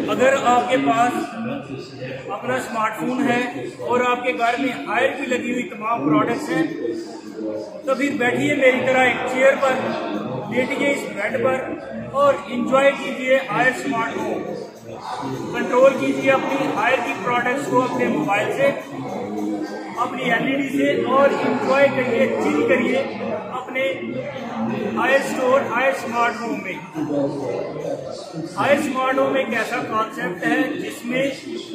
अगर आपके पास अपना स्मार्टफोन है और आपके घर में हायर की लगी हुई तमाम प्रोडक्ट्स हैं तो फिर बैठिए मेरी तरह एक चेयर पर, लेटिए इस बेड पर और इंजॉय कीजिए हायर स्मार्ट होम। कंट्रोल कीजिए अपनी हायर की प्रोडक्ट्स को अपने मोबाइल से, अपनी एलईडी से और इंजॉय करिए, चिल करिए अपने Haier store Haier smart home में। हायर स्मार्ट होम एक ऐसा कॉन्सेप्ट है जिसमें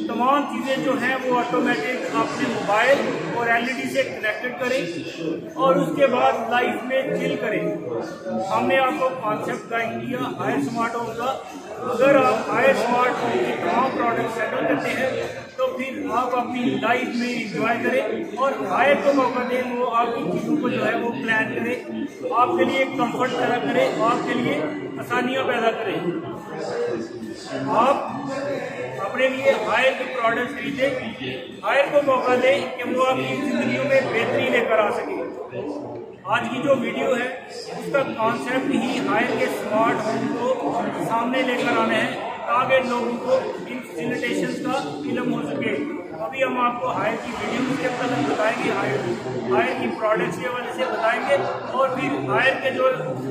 तमाम चीजें जो हैं वो ऑटोमेटिक अपने मोबाइल और एलईडी से कनेक्टेड करें और उसके बाद लाइफ में चिल करें। हमने आपको कॉन्सेप्ट गाइड किया हायर स्मार्ट होम का। अगर आप हायर स्मार्ट होम के तमाम प्रोडक्ट सेटल करते हैं तो फिर आप अपनी लाइफ में इंजॉय करें और हायर को मौका दें, वो आपकी चीज़ों को जो है वो प्लान करें, आपके लिए कंफर्ट पैदा करें, आपके लिए आसानियाँ पैदा करें। आप अपने लिए हायर के प्रोडक्ट खरीदें, हायर को मौका दें कि वो आपकी जिंदगी में बेहतरी लेकर आ सके। आज की जो वीडियो है उसका कॉन्सेप्ट ही हायर के स्मार्ट होम को सामने लेकर आना है ताकि लोगों को इन फैसिलिटेशंस का इल्म हो सके। अभी हम आपको हायर की वीडियो के अंदर बताएंगे, हायर की प्रोडक्ट्स के हवाले से बताएंगे और फिर हायर के जो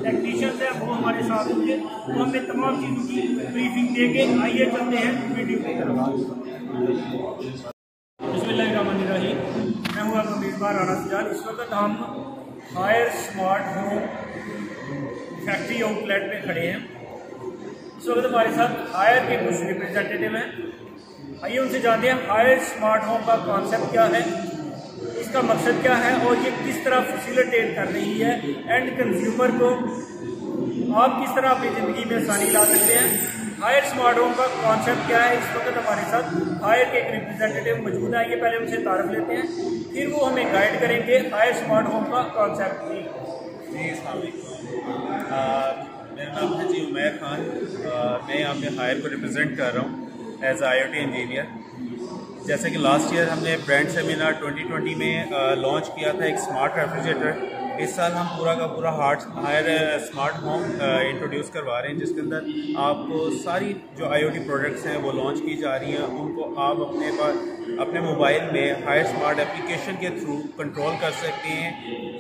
टेक्नीशियंस हैं वो हमारे साथ होंगे, वो हमें तमाम चीज़ों की ब्रीफिंग देंगे। आइए चलते हैं वीडियो की तरफ। बिस्मिल्लाहिर्रहमानिर्रहीम। मैं हूँ आपका मेज़बान राना सजाद। इस वक्त हम Haier smart home factory outlet में खड़े हैं। इस वक्त हमारे साथ हायर के कुछ रिप्रेजेंटेटिव हैं। आइए उनसे जानते हैं हायर स्मार्ट होम का कॉन्सेप्ट क्या है, इसका मकसद क्या है और ये किस तरह फैसिलिटेट कर रही है एंड कंज्यूमर को। आप किस तरह अपनी ज़िंदगी में आसानी ला सकते हैं। हायर स्मार्ट होम का कॉन्सेप्ट क्या है। इस वक्त हमारे साथ हायर के एक रिप्रेजेंटेटिव मौजूद है। ये पहले उनसे तारुफ लेते हैं, फिर वो हमें गाइड करेंगे हायर स्मार्ट होम का कॉन्सेप्ट। जी मेरा नाम है जी उमैर खान। मैं यहाँ पे हायर को रिप्रेजेंट कर रहा हूँ एज IoT इंजीनियर। जैसे कि लास्ट ईयर हमने ब्रांड सेमिनार 2020 में लॉन्च किया था एक स्मार्ट रेफ्रिजरेटर। इस साल हम पूरा का पूरा हायर स्मार्ट होम इंट्रोड्यूस करवा रहे हैं, जिसके अंदर आपको सारी जो IoT प्रोडक्ट्स हैं वो लॉन्च की जा रही हैं। उनको आप अपने मोबाइल में हायर स्मार्ट एप्लीकेशन के थ्रू कंट्रोल कर सकते हैं।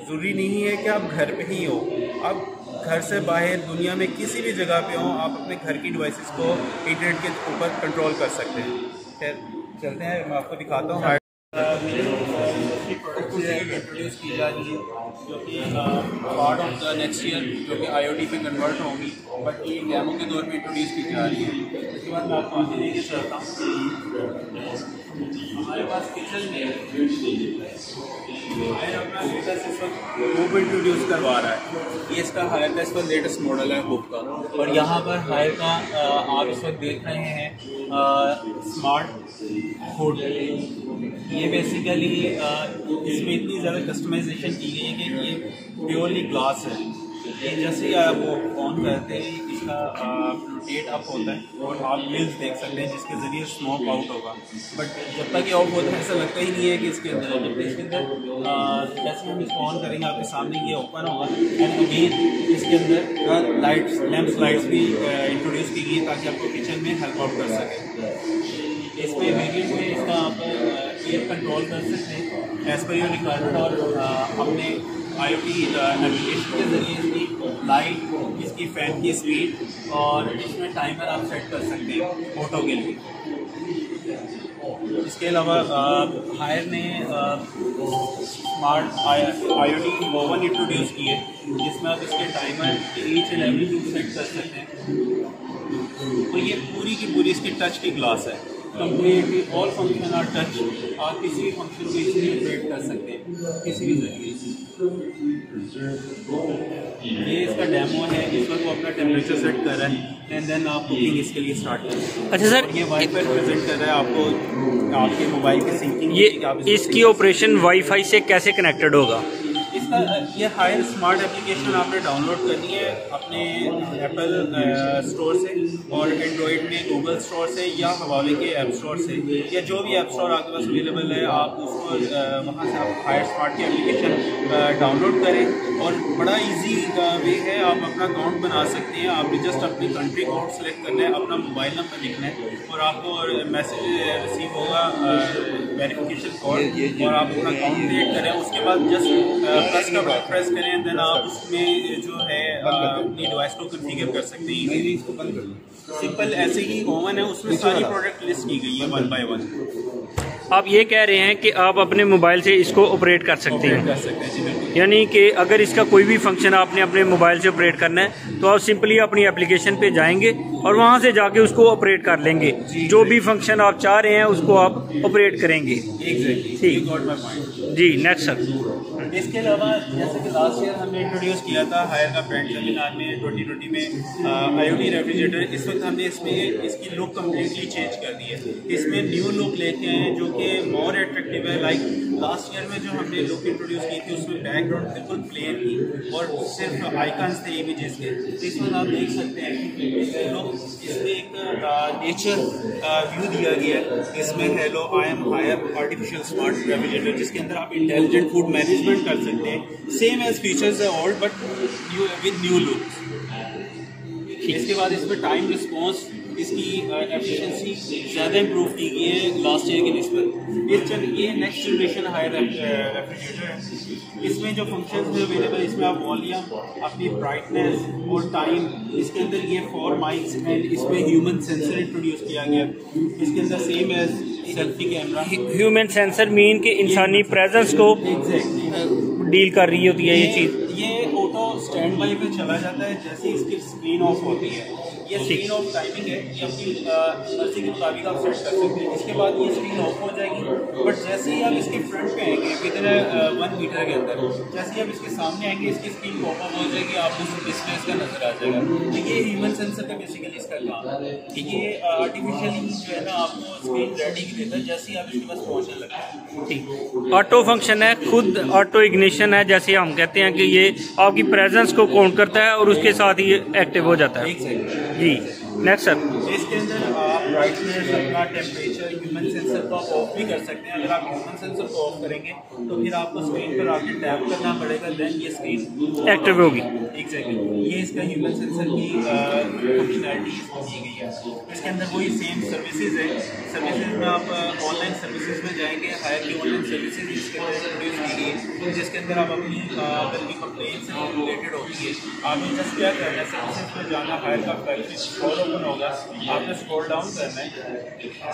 ज़रूरी नहीं है कि आप घर पे ही हो, आप घर से बाहर दुनिया में किसी भी जगह पे हो, आप अपने घर की डिवाइसेस को इंटरनेट के ऊपर कंट्रोल कर सकते हैं। फिर चलते हैं, मैं आपको दिखाता हूँ। इंट्रोड्यूस की जा रही है जो कि part of the next year जो कि IoT पे कन्वर्ट होंगी, बट ये डेमो के तौर पे इंट्रोड्यूस की जा रही है। इसके बाद मैं आपको आगे लेके चलता हूँ। हमारे पास किचन में हायर अपना लेटेस्ट इस वक्त हुब इंट्रोड्यूस करवा रहा है। ये इसका हायर का इस वक्त लेटेस्ट मॉडल है हुब का। और यहाँ पर हायर का आप इस वक्त देख रहे हैं स्मार्ट हुड। ये बेसिकली इसमें इतनी ज़्यादा कस्टमाइजेशन की गई है कि ये प्योरली ग्लास है। ये जैसे ही आप वो ऑन करते हैं इसका रोटेट अप होता है और आप ग्रिल्स देख सकते हैं जिसके ज़रिए स्मोक आउट होगा। बट जब तक ये ऑफ होता है ऐसा लगता ही नहीं है कि इसके अंदर है। जब इसके अंदर जैसे हम इसको ऑन करेंगे आपके सामने ये ओपन होगा एंड अगेन इसके अंदर लैंप्स भी इंट्रोड्यूस की गई ताकि आपको किचन में हेल्प आउट कर सके। इसमें वेरिएंट में इसका आप एयर कंट्रोल कर सकते हैं एज पर योर रिक्वायरमेंट और हमने IoT एप्लीकेशन के ज़रिए इसकी लाइट, इसकी फ़ैन की स्पीड और इसमें टाइमर आप सेट कर सकते हैं फोटो के लिए। इसके अलावा हायर ने स्मार्ट IoT ओवन इंट्रोड्यूस की है जिसमें आप इसके timer each and everything set कर सकते हैं। तो ये पूरी की पूरी इसकी टच की ग्लास है। Completely all function are touch. आप किसी भी फंक्शन को इजीली ऑपरेट कर सकते हैं किसी भी जरिए से। ये इसका डेमो है। इस वक्त वो अपना टेम्परेचर सेट कर रहा है एंड देन आप कुकिंग इसके लिए स्टार्ट करें। अच्छा सर, ये वाईफाई प्रेजेंट कर रहा है आपको आपके मोबाइल की सिंकिंग। ये इसकी ऑपरेशन वाईफाई से कैसे कनेक्टेड होगा? इसकी इसका ये हायर स्मार्ट एप्लीकेशन आपने डाउनलोड करनी है अपने एप्पल स्टोर से और एंड्रॉयड में गूगल स्टोर से या हवावे के ऐप स्टोर से या जो भी ऐप स्टोर आपके पास अवेलेबल है, आप उसको वहाँ से आप हायर स्मार्ट की एप्लीकेशन डाउनलोड करें और बड़ा इजी वे है, आप अपना अकाउंट बना सकते हैं। आपने जस्ट अपनी कंट्री कोड सेलेक्ट करना है, अपना मोबाइल नंबर लिखना है और आपको मैसेज रिसीव होगा वेरिफिकेशन कोड और आप अपना अकाउंट क्रिएट करें। उसके बाद जस्ट प्लस का बटन प्रेस करें, देन आप उसमें जो है अपनी डिवाइस को कॉन्फ़िगर कर सकते हैं। इसको बंद कर दो, सिंपल ऐसे ही ओवन है, उसमें सारी प्रोडक्ट लिस्ट की गई है 1 बाय 1। आप ये कह रहे हैं कि आप अपने मोबाइल से इसको ऑपरेट कर सकते हैं, यानी कि अगर इसका कोई भी फंक्शन आपने अपने मोबाइल से ऑपरेट करना है तो आप सिंपली अपनी एप्लीकेशन पे जाएंगे और वहाँ से जाके उसको ऑपरेट कर लेंगे। जो भी फंक्शन आप चाह रहे हैं उसको आप ऑपरेट करेंगे। ठीक, जी नेक्स्ट सर। इसके अलावा जैसे कि लास्ट ईयर हमने इंट्रोड्यूस किया था हायर का ब्रांड सेमिनार में 2020 में IoT रेफ्रिजरेटर। इस वक्त हमने इसमें इसकी लुक कम्प्लीटली चेंज कर दी है, इसमें न्यू लुक लेके आए हैं जो कि मोर अट्रैक्टिव है। लाइक लास्ट ईयर में जो हमने लुक इंट्रोड्यूस की थी उसमें बैकग्राउंड बिल्कुल प्लेन थी और सिर्फ आइकन्स थे इमेजेस के। तो इसमें आप देख सकते हैं कि लुक इसमें एक नेचर व्यू दिया गया है। इसमें hello I am Haier artificial smart refrigerator, जिसके अंदर आप इंटेलिजेंट फूड मैनेजमेंट कर सकते हैं। सेम एज फीचर्स है old but with new look. इसके बाद इसमें टाइम रिस्पॉन्स इसकी एफिशिएंसी ज़्यादा इंप्रूव की गई है लास्ट ईयर की निस्बत। ये नेक्स्ट जनरेशन हायर रेफ्रिजरेटर है। इसमें जो फंक्शंस में अवेलेबल, इसमें आप वॉल्यूम, अपनी ब्राइटनेस और टाइम, इसके अंदर ये 4 माइक्स एंड इसमें ह्यूमन सेंसर इंट्रोड्यूस किया गया। इसके अंदर same as selfie camera. Human sensor mean के इंसानी प्रेजेंस को डील कर रही होती है ये चीज़। ये ऑटो स्टैंड बाई पे चला जाता है जैसे इसकी स्क्रीन ऑफ होती है। ये स्क्रीन ऑफ टाइमिंग है, ये अपनी मर्जी के मुताबिक आप सेट कर सकते हैं। इसके बाद ये स्क्रीन ऑफ हो जाएगी, बट जैसे ही आप इसके फ्रंट पे आएंगे विदिन 1 मीटर के अंदर, जैसे ही आप इसके सामने आएंगे इसकी स्क्रीन पॉप अप हो जाएगी, आपको डिस्प्ले इसका नजर आ जाएगा। तो ये ह्यूमन सेंसर का बेसिकली इसका काम है कि ये आर्टिफिशियली जो है ना आपको स्क्रीन रेडी देता है जैसे ही आप इसके पास पहुँचने लगता है। ठीक, ऑटो फंक्शन है, खुद ऑटो इग्निशन है, जैसे हम कहते हैं कि ये आपकी प्रेजेंस को काउंट करता है और उसके साथ ही एक्टिव हो जाता है। जी नेक्स्ट सर। इसके अंदर आप ब्राइटनेस, अपना टेम्परेचर, ह्यूमन सेंसर को आप ऑफ भी कर सकते हैं। अगर आप ह्यूमन सेंसर को ऑफ करेंगे तो फिर आपको स्क्रीन पर आके टैप करना पड़ेगा, देन ये स्क्रीन एक्टिव होगी। एग्जैक्टली, ये इसका ह्यूमन सेंसर की फंक्शनैलिटी इसमें दी गई है। इसके अंदर वही सेम सर्विसेज है। सर्विसेज में आप ऑनलाइन सर्विसेज में जाएंगे, हायर की ऑनलाइन सर्विसेज इसके अंदर इंट्रोड्यूस की गई है, जिसके अंदर आप अपनी अगर भी कंप्लेन से रिलेटेड होती है, आपने जस्ट क्या करना है, सर्विसेज में जाना, हायर का फैक्ट्री स्टोर ओपन होगा, आपने स्क्रॉल डाउन करना है,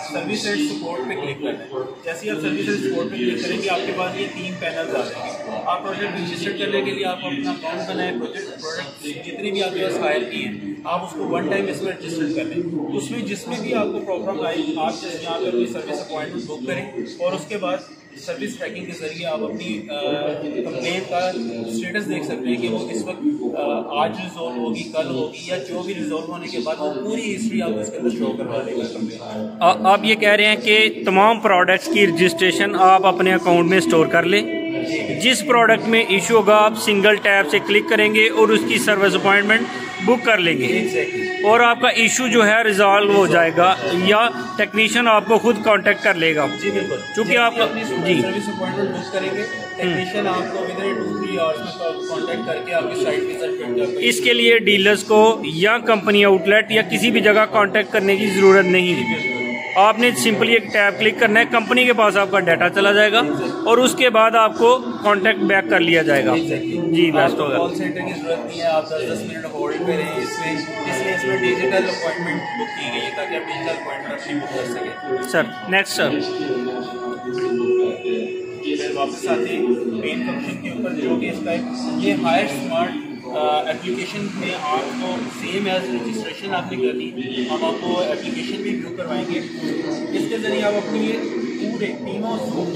सर्विस एंड सपोर्ट पे क्लिक करना है। जैसे ही आप सर्विस एंड सपोर्ट पे क्लिक करेंगे आपके पास ये 3 पैनल्स आ जाएंगे। आप प्रोजेक्ट रजिस्टर करने के लिए आप अपना अकाउंट बनाए, प्रोडक्ट जितनी भी आपके पास हायर की है आप उसको 1 टाइम इसमें रजिस्टर कर लें। उसमें जिसमें भी आपको प्रॉब्लम आई आप जैसे यहाँ पर कोई सर्विस अपॉइंटमेंट बुक करें और उसके बाद सर्विस ट्रैकिंग के जरिए आप अपनी कंप्लेन का स्टेटस देख सकते हैं कि वो इस वक्त आज रिजॉल्व होगी, कल होगी, या जो भी रिजॉल्व होने के बाद वो पूरी हिस्ट्री आपको इसके अंदर शो करवा देगा कंप्लेन। आप ये कह रहे हैं कि तमाम प्रोडक्ट्स की रजिस्ट्रेशन आप अपने अकाउंट में स्टोर कर लें। जिस प्रोडक्ट में इशू होगा आप सिंगल टैप से क्लिक करेंगे और उसकी सर्विस अपॉइंटमेंट बुक कर लेंगे और आपका इशू जो है रिजॉल्व हो जाएगा या टेक्नीशियन आपको खुद कांटेक्ट कर लेगा। जी बिल्कुल, क्योंकि आप जी सर्विस अपॉइंटमेंट बुक करेंगे, टेक्नीशियन आपको विदिन 2-3 आवर्स में कांटेक्ट करके आपकी साइट विजिट करेगा। इसके लिए डीलर्स को या कंपनी आउटलेट या किसी भी जगह कांटेक्ट करने की ज़रूरत नहीं है। आपने सिंपली एक टैब क्लिक करना है, कंपनी के पास आपका डाटा चला जाएगा और उसके बाद आपको कांटेक्ट बैक कर लिया जाएगा। जी बेस्ट होगा। कॉल सेंटर की जरूरत नहीं है, आप 10-10 मिनट होल्ड पे रहें। इसमें डिजिटल अपॉइंटमेंट बुक की गई है ताकि आप डिजिटल अपॉइंटमेंट अपनी बुक कर सकें। Sir next sir. फिर वापस आते हैं मेन फंक्शन के ऊपर, जो कि इसका ये हायर स्मार्ट एप्लीकेशन में आपको सेम एज रजिस्ट्रेशन आपने करनी, हम आपको एप्लीकेशन भी व्यू करवाएंगे। इसके ज़रिए आप अपनी पूरे तीनों जोन,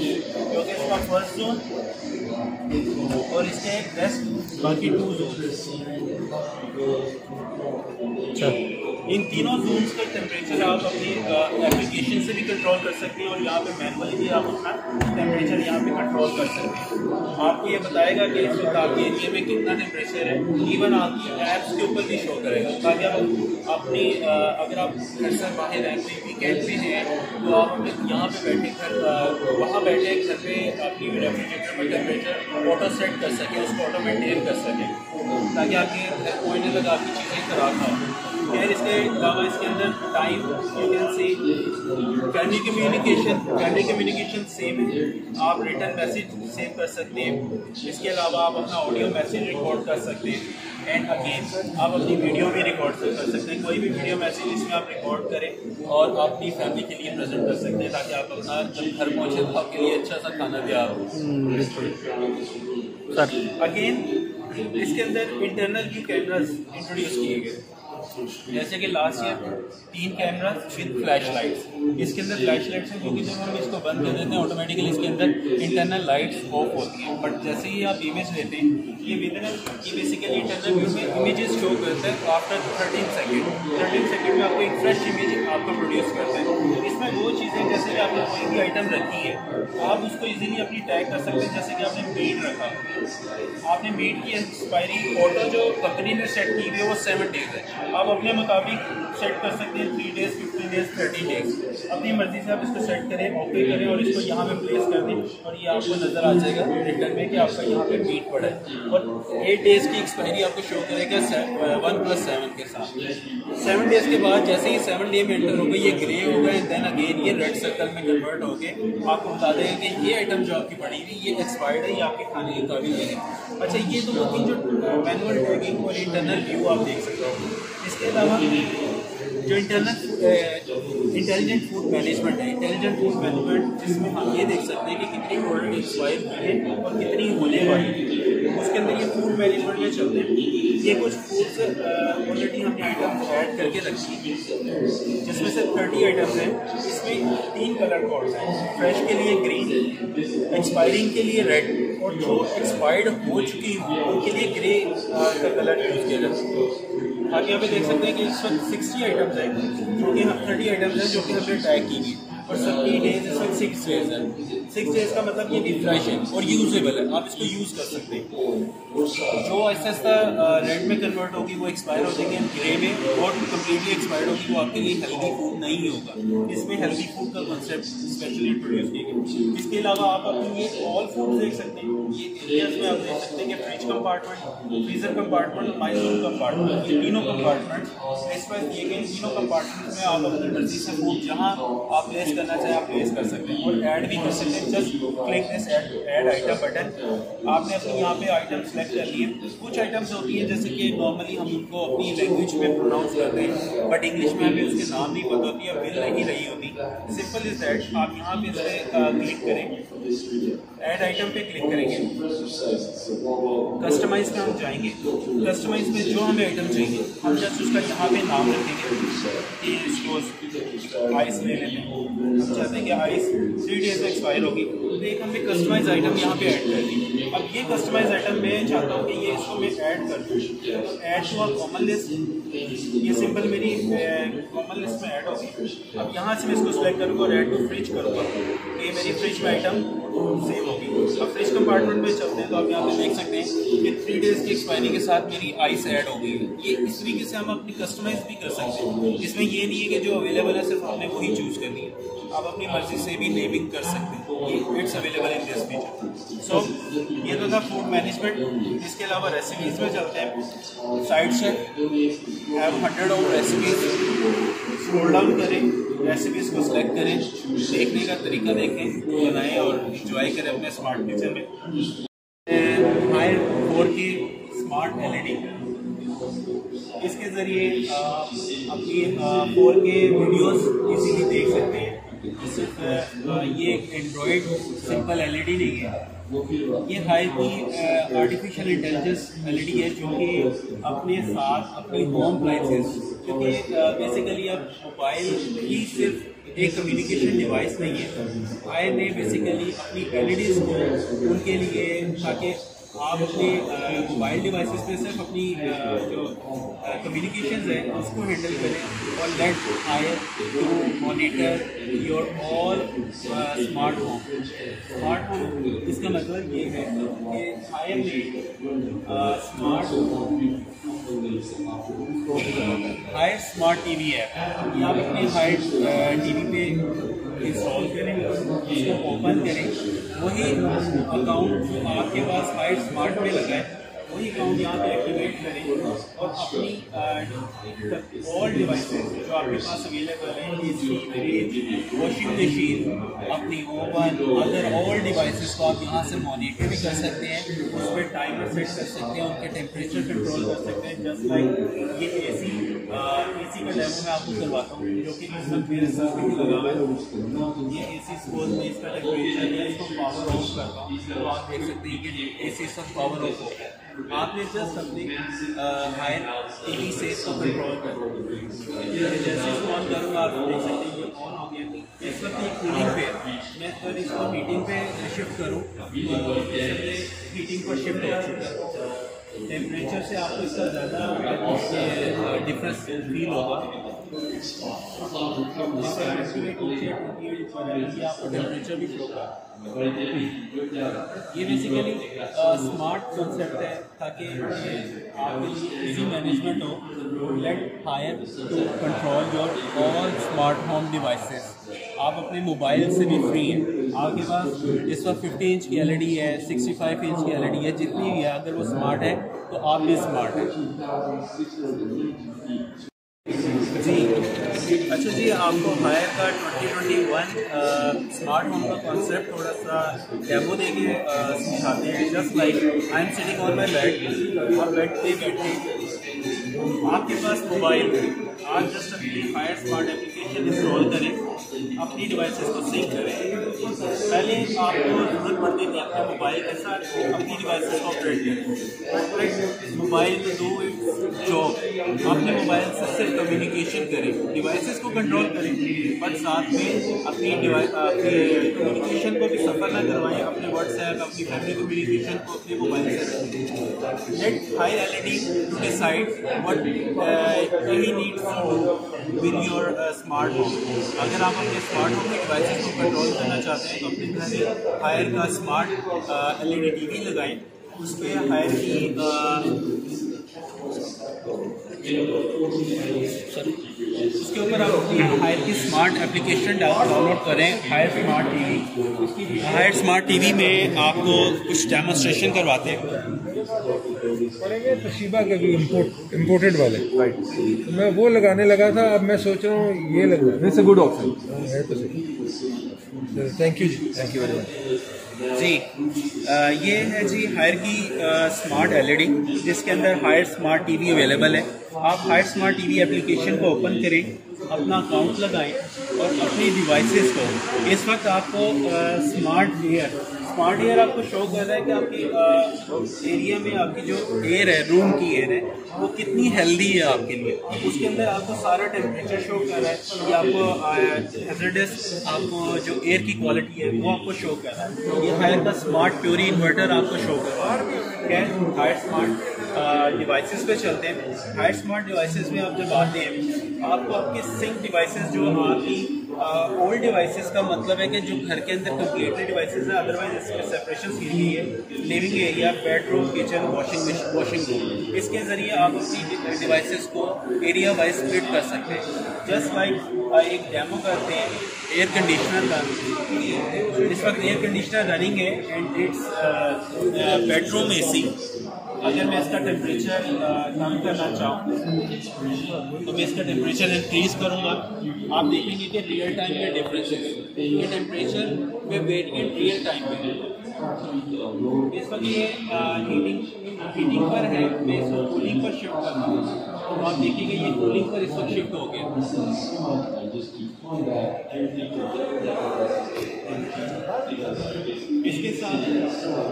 जो कि इसका फर्स्ट जोन, और इसके बेस्ट बाकी 2 जोन्स। इन तीनों जोन्स का टेम्परेचर आप अपनी एप्लीकेशन से भी कंट्रोल कर सकते हैं और यहाँ पे मैनुअली भी आप अपना टेम्परेचर यहाँ पे कंट्रोल कर सकते हैं। आपको ये बताएगा कि इस वक्त आपके एरिया में कितना टेम्परेचर है, इवन आपकी ऐप्स के ऊपर भी शो करेगा, ताकि आप अपनी अगर आप घर से बाहर हैं, कोई वीकेंड पे हैं, तो आप अपने यहाँ पे बैठे घर वहाँ बैठे घर पे अपनी रेफ्रिजरेटर में टेम्परेचर ऑटो सेट कर सकें, उसको ऑटो मेंटेन कर सकें, ताकि आपके घर कोई ना लगा आपकी चीज़ें खराब ना हो। खैर इसके अलावा इसके अंदर time you can see candy communication same है, आप रिटर्न मैसेज सेव कर सकते हैं। इसके अलावा आप अपना ऑडियो मैसेज रिकॉर्ड कर सकते हैं एंड अगेन आप अपनी वीडियो भी रिकॉर्ड कर सकते हैं। कोई भी वीडियो मैसेज इसमें आप रिकॉर्ड करें और अपनी फैमिली के लिए प्रेजेंट कर सकते हैं, ताकि आप अपना जब घर पहुँचे तो आपके लिए अच्छा सा खाना तैयार हो। अगेन इसके अंदर इंटरनल व्यू कैमराज इंट्रोड्यूस किए गए, जैसे कि last year 3 cameras with flash lights. इसके अंदर फ्लैश लाइट्स हैं, क्योंकि जब हम इसको बंद कर देते हैं ऑटोमेटिकली इसके अंदर इंटरनल लाइट्स ऑफ होती हैं, बट जैसे ही आप इमेज लेते हैं ये बेसिकली इंटरनल व्यू में इमेजेस शो करता है आफ्टर 13 सेकेंड में आपको एक फ्रेश इमेज आपको प्रोड्यूस करता है। इसमें वो चीज़ें जैसे कि आपने कोई भी आइटम रखी है, आप उसको इजीली अपनी टैग कर सकते हैं। जैसे कि आपने मीट रखा, आपने मीट की एक्सपायरी ऑटो जो कंपनी ने सेट की हुई है वो 7 डेज है, आप अपने मुताबिक सेट कर सकते हैं 3 डेज, 15 डेज, 30 डेज, अपनी मर्जी से आप इसको सेट करें, ओके करें और इसको यहाँ पे प्लेस कर दें और ये आपको नज़र आ जाएगा रिटर्न में कि आपका यहाँ पे मीट पड़ा है। और 8 डेज की एक्सपायरी आपको शो करेगा 1+7 के साथ। 7 डेज के बाद जैसे ही 7 डे में एंटर होगा ये ग्रे होगा एंड देन अगेन ये रेड सर्कल में कन्वर्ट होके आपको बता देगा कि ये आइटम जो आपकी पड़ी हुई ये एक्सपायर्ड है, ये आपके खाने के काबिल नहीं है। अच्छा, ये तो वो थी जो मैनुअल टैगिंग और इंटरनल व्यू आप देख सकते हो। इसके अलावा जो इंटेलिजेंट फूड मैनेजमेंट है, इंटेलिजेंट फूड मैनेजमेंट जिसमें हम ये देख सकते हैं कि कितनी प्रोडक्ट एक्सपायर की है और कितनी होने वाली है, उसके अंदर ये फूड मैनेजमेंट में चलते हैं। ये कुछ फूड्स ऑलरेडी हमने आइटम्स ऐड करके रखी है, जिसमें से 30 आइटम्स हैं। इसमें 3 कलर कोड्स हैं, फ्रेश के लिए ग्रीन, एक्सपायरिंग के लिए रेड और जो एक्सपायर्ड हो चुकी हो उनके लिए ग्रे का कलर यूज़ किया जाता है। आगे यहाँ पे देख सकते हैं कि इस वक्त 60 आइटम्स हैं, जो कि हम 30 आइटम्स हैं जो कि हमने टैग की गई और 70 डेज इस वक्त 6 डेज है। 6 डेज का मतलब ये भी फ्रेश है और यूजेबल है, आप इसको यूज़ कर सकते हैं। जो ऐसा रेड में कन्वर्ट होगी वो एक्सपायर हो जाएगी, ग्रे में और कम्प्लीटली एक्सपायर्ड होगी वो आपके लिए हेल्दी फूड नहीं होगा। इसमें हेल्दी फूड का कॉन्सेप्ट स्पेशली इंट्रोड्यूस किया गया। इसके अलावा आप अपनी ये ऑल फूड देख सकते हैं, ये एरियाज में आप देख सकते हैं कि fridge compartment, freezer compartment, microwave compartment, ये तीनों कंपार्टमेंट स्पेसिफाई किए गए। तीनों कंपार्टमेंट में आप अपनी मर्जी से फूड जहाँ आप प्लेस करना चाहें आप प्लेस कर सकते हैं और ऐड भी कर सकते हैं। Just click this add item button, आपने अपनी यहाँ पे आइटम सेलेक्ट कर लिए। कुछ आइटम्स होती है जैसे कि नॉर्मली हम उनको अपनी लैंग्वेज में प्रोनाउंस करते हैं, बट इंग्लिश में हमें उसके नाम नहीं पता होती है, मिल नहीं रही होती। सिंपल इज दैट, आप यहाँ पे इस पर क्लिक करेंगे, ऐड आइटम पे क्लिक करेंगे, कस्टमाइज में हम जाएंगे। कस्टमाइज में जो हमें आइटम चाहिए हम जस्ट उसका यहाँ पे नाम रखेंगे कि इसको आइस ले लेते हैं, हम चाहते हैं कि आइस 3 डेज में एक्सपायर होगी, तो एक हमने कस्टमाइज आइटम यहाँ पे ऐड कर दी। अब ये कस्टमाइज आइटम मैं चाहता हूँ कि ये इसको मैं ऐड कर दूँ, add to a common list, ये सिंपल मेरी कॉमन लिस्ट में ऐड होगी। अब यहाँ से मैं इसको सिलेक्ट करूँगा और ऐड टू फ्रिज करूँगा, तो ये मेरी फ्रिज में आइटम सेव होगी। अब फ्रिज कंपार्टमेंट में चलते हैं तो आप यहाँ पे देख सकते हैं कि 3 डेज की एक्सपायरी के साथ मेरी आइस ऐड हो गई है। ये इस तरीके से हम अपनी कस्टमाइज भी कर सकते हैं। इसमें ये नहीं है कि जो अवेलेबल है सिर्फ हमने वही चूज़ करनी है, आप अपनी मर्जी से भी नेमिंग कर सकते हैं। ये it's available in this feature. So ये तो था फूड मैनेजमेंट। इसके अलावा रेसिपीज़ में चलते हैं। साइड से have 100 of recipes, scroll down करें, रेसिपीज़ को सिलेक्ट करें, देखने का तरीका देखें, बनाएं और इंजॉय करें अपने स्मार्ट किचन में। हाई 4K स्मार्ट LED, इसके ज़रिए आप अपनी 4K वीडियोस इजीली देख सकते हैं। सिर्फ ये एक एंड्रॉयड सिंपल एलईडी नहीं है, ये हायर की आर्टिफिशियल इंटेलिजेंस एलईडी है जो कि अपने साथ अपनी होम अप्लायंसेस, क्योंकि बेसिकली अब मोबाइल ही सिर्फ एक कम्युनिकेशन डिवाइस नहीं है। हायर ने बेसिकली अपनी एलईडीज़ को उनके लिए, ताकि आप अपने मोबाइल डिवाइसेस पे सिर्फ अपनी जो कम्युनिकेशंस है उसको हैंडल करें और let Haier to monitor your all smart home. Smart home इसका मतलब ये है कि हायर ने हायर स्मार्ट टीवी ऐप, ये आप अपने हायर टीवी पे इंस्टॉल करें, उसको ओपन करें, वही अकाउंट जो आपके पास हायर स्मार्ट में लगा है वही अकाउंट यहाँ पे एक्टिवेट करें और अपनी ऑल डिवाइसेस जो आपके पास अवेलेबल है, एसी, फ्रिज, वॉशिंग मशीन, अपनी ओवन, अदर ऑल डिवाइसेस को आप यहाँ से मॉनिटर भी कर सकते हैं, उस पर टाइमर सेट कर सकते हैं, उनके टेम्परेचर कंट्रोल कर सकते हैं। जस्ट लाइक ये एसी का डेमो मैं आपको करवाता हूँ जो कि इस वक्त मेरे साथ भी लगा हुआ है। ये एसी सपोज में इसका टेम्परेचर है, इसको पावर ऑफ करता हूँ तो आप देख सकते हैं कि एसी सब पावर ऑफ हो गया। आपने जस्ट अपने हायर टीवी से इसको कंट्रोल कर जैसे इसको ऑन करूँगा आप देख सकते हैं ये ऑन हो गया। इस वक्त ये कूलिंग पे, मैं अगर इसको हीटिंग पे शिफ्ट करूँ हीटिंग पर शिफ्ट हो चुका है। टेम्परेचर से आपको इसका ज़्यादा डिफरेंस फील होगा। आपको टेम्परेचर भी फ्लो होगा। ये बेसिकली स्मार्ट कंसेप्ट है ताकि आपके लिए इजी मैनेजमेंट हो। Let Haier to control your all smart home devices. आप अपने मोबाइल से भी फ्री हैं। आपके पास इस वक्त 50 इंच की एलईडी है, 65 इंच की एलईडी है, जितनी भी है, अगर वो स्मार्ट है तो आप भी स्मार्ट हैं। जी अच्छा जी, आपको हायर का 2021 स्मार्ट होम का कॉन्सेप्ट थोड़ा सा डेमो देके समझाते हैं। Just like I am sitting on my bed, और बेड पे बैठे आपके पास मोबाइल, आप जस्ट अपनी हायर स्मार्ट एप्लीकेशन इंस्टॉल करें, अपनी डिवाइसेस को सिंक करें। पहले आपको ज़रूरत पड़ती थी अपने मोबाइल के साथ अपनी डिवाइसेस को ऑपरेट करें। मोबाइल में दो जॉब, अपने मोबाइल से सिर्फ कम्युनिकेशन करें, डिवाइसेस को कंट्रोल करें, बट साथ में अपनी कम्युनिकेशन को भी सफ़र ना करवाएं। अपने व्हाट्सएप, अपनी फैमिली कम्युनिकेशन को अपने मोबाइल से रखें। Let Haier LED decide what he needs with your smart home. अगर आप अपने स्मार्ट होम के डिवाइसेस को कंट्रोल करना चाहते हैं तो अपने घर में हायर का स्मार्ट एलईडी टीवी लगाएं, उसके हायर की उसके ऊपर आप अपनी हायर की स्मार्ट एप्लीकेशन डाउनलोड करें। हायर स्मार्ट टीवी में आपको कुछ डेमोन्स्ट्रेशन करवाते हैं। तोशिबा के भी इम्पोर्टेड वाले, तो मैं वो लगाने लगा था। अब मैं सोच रहा हूँ ये लगा, इट्स अ गुड ऑप्शन है तो सही। थैंक यू जी, थैंक यू वेरी मच जी। ये है जी हायर की स्मार्ट एलईडी, जिसके अंदर हायर स्मार्ट टीवी अवेलेबल है। आप हायर स्मार्ट टीवी एप्लीकेशन को ओपन करें, अपना अकाउंट लगाएं और अपनी डिवाइसेस को, इस वक्त आपको स्मार्ट एयर आपको शो कर रहा है कि आपकी एरिया में आपकी जो एयर है, रूम की एयर है, वो कितनी हेल्दी है आपके लिए। उसके अंदर आपको सारा टेम्परेचर शो कर रहा है, ये आपको हैजर्डस आपको जो एयर की क्वालिटी है वो आपको शो कर रहा है। ये हायर का स्मार्ट प्योरी इन्वर्टर आपको शो कर रहा है। खैर, हायर स्मार्ट डिवाइसेस पे चलते हैं। हायर स्मार्ट डिवाइसेस में आप जब आते हैं, आपको आपके सिंक डिवाइसेस जो आपकी ओल्ड डिवाइसेस का मतलब है कि जो घर के अंदर कंप्लीटली डिवाइसेस है, अदरवाइज इसमें सेपरेशन की गई है। Living area, bedroom, kitchen, washing room, इसके ज़रिए आप अपनी डिवाइसेस को एरिया वाइज स्प्लिट कर सकते हैं। जस्ट लाइक एक डेमो करते हैं एयर कंडीशनर का। इस वक्त एयर कंडीशनर रनिंग है एंड इट्स बेडरूम एसी। अगर मैं इसका टेम्परेचर कम करना चाहूँ तो मैं इसका टेम्परेचर इंक्रीज़ करूँगा। आप देखेंगे कि रियल टाइम में डिफरेंस है। ये टेम्परेचर में वेरिएंट रियल टाइम में है। इस वक्त ये हीटिंग पर है, मैं इसको कूलिंग पर शिफ्ट कर रहा हूँ। तो आप देखेंगे ये कूलिंग पर इस वक्त शिफ्ट हो गया। इसके साथ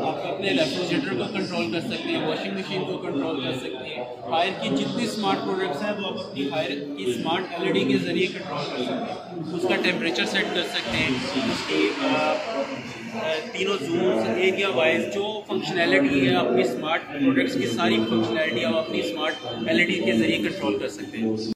आप अपने रेफ्रिजरेटर को कंट्रोल कर सकते हैं, वॉशिंग मशीन को कंट्रोल कर सकते हैं। हायर की जितनी स्मार्ट प्रोडक्ट्स हैं वो आप अपनी हायर की स्मार्ट LED के ज़रिए कंट्रोल कर सकते हैं। उसका टेम्परेचर सेट कर सकते हैं, उसकी तीनों जूम्स एक या वाइज जो फंक्शनैलिटी है अपनी स्मार्ट प्रोडक्ट्स की सारी फंक्शनैलिटी आप अपनी स्मार्ट LED के ज़रिए कंट्रोल कर सकते हैं।